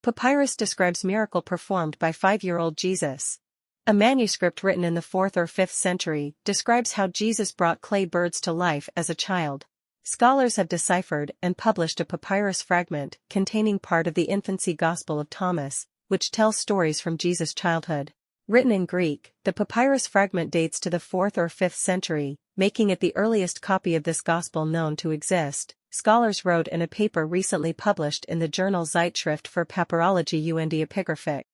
Papyrus describes miracle performed by 5-year-old Jesus. A manuscript written in the 4th or 5th century describes how Jesus brought clay birds to life as a child. Scholars have deciphered and published a papyrus fragment containing part of the infancy Gospel of Thomas, which tells stories from Jesus' childhood. Written in Greek, the papyrus fragment dates to the 4th or 5th century, making it the earliest copy of this Gospel known to exist, scholars wrote in a paper recently published in the journal Zeitschrift für Papyrologie und Epigraphik.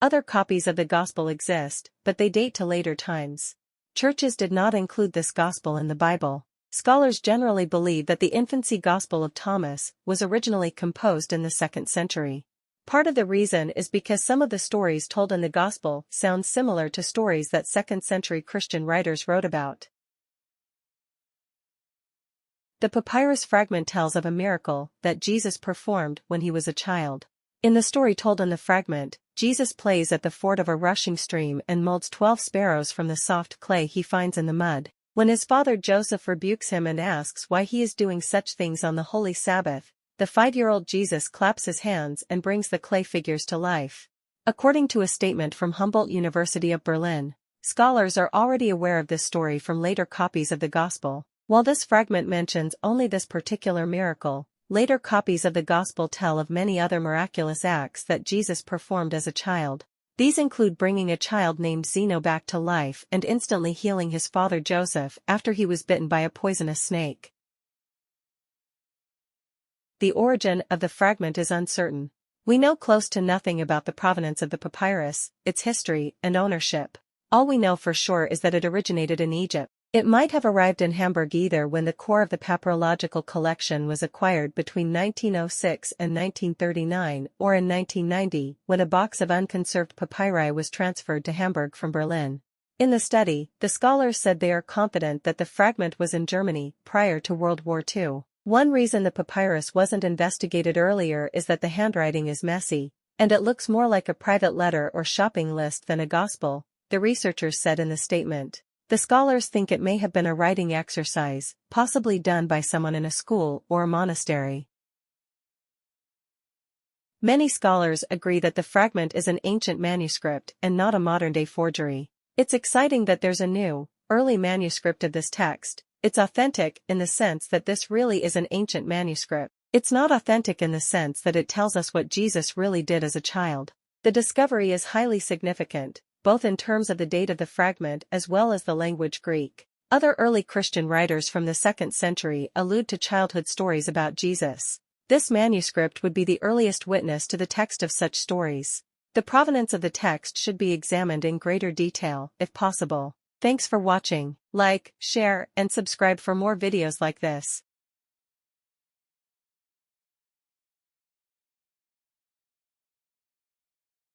Other copies of the Gospel exist, but they date to later times. Churches did not include this Gospel in the Bible. Scholars generally believe that the infancy Gospel of Thomas was originally composed in the 2nd century. Part of the reason is because some of the stories told in the Gospel sound similar to stories that 2nd century Christian writers wrote about. The papyrus fragment tells of a miracle that Jesus performed when he was a child. In the story told in the fragment, Jesus plays at the ford of a rushing stream and molds 12 sparrows from the soft clay he finds in the mud. When his father Joseph rebukes him and asks why he is doing such things on the holy Sabbath, the 5-year-old Jesus claps his hands and brings the clay figures to life. According to a statement from Humboldt University of Berlin, scholars are already aware of this story from later copies of the Gospel. While this fragment mentions only this particular miracle, later copies of the Gospel tell of many other miraculous acts that Jesus performed as a child. These include bringing a child named Zeno back to life and instantly healing his father Joseph after he was bitten by a poisonous snake. The origin of the fragment is uncertain. We know close to nothing about the provenance of the papyrus, its history, and ownership. All we know for sure is that it originated in Egypt. It might have arrived in Hamburg either when the core of the papyrological collection was acquired between 1906 and 1939 or in 1990 when a box of unconserved papyri was transferred to Hamburg from Berlin. In the study, the scholars said they are confident that the fragment was in Germany prior to World War II. One reason the papyrus wasn't investigated earlier is that the handwriting is messy, and it looks more like a private letter or shopping list than a gospel, the researchers said in the statement. The scholars think it may have been a writing exercise, possibly done by someone in a school or a monastery. Many scholars agree that the fragment is an ancient manuscript and not a modern-day forgery. It's exciting that there's a new, early manuscript of this text. It's authentic in the sense that this really is an ancient manuscript. It's not authentic in the sense that it tells us what Jesus really did as a child. The discovery is highly significant, both in terms of the date of the fragment as well as the language Greek. Other early Christian writers from the 2nd century allude to childhood stories about Jesus. This manuscript would be the earliest witness to the text of such stories. The provenance of the text should be examined in greater detail, if possible. Thanks for watching. Like, share, and subscribe for more videos like this.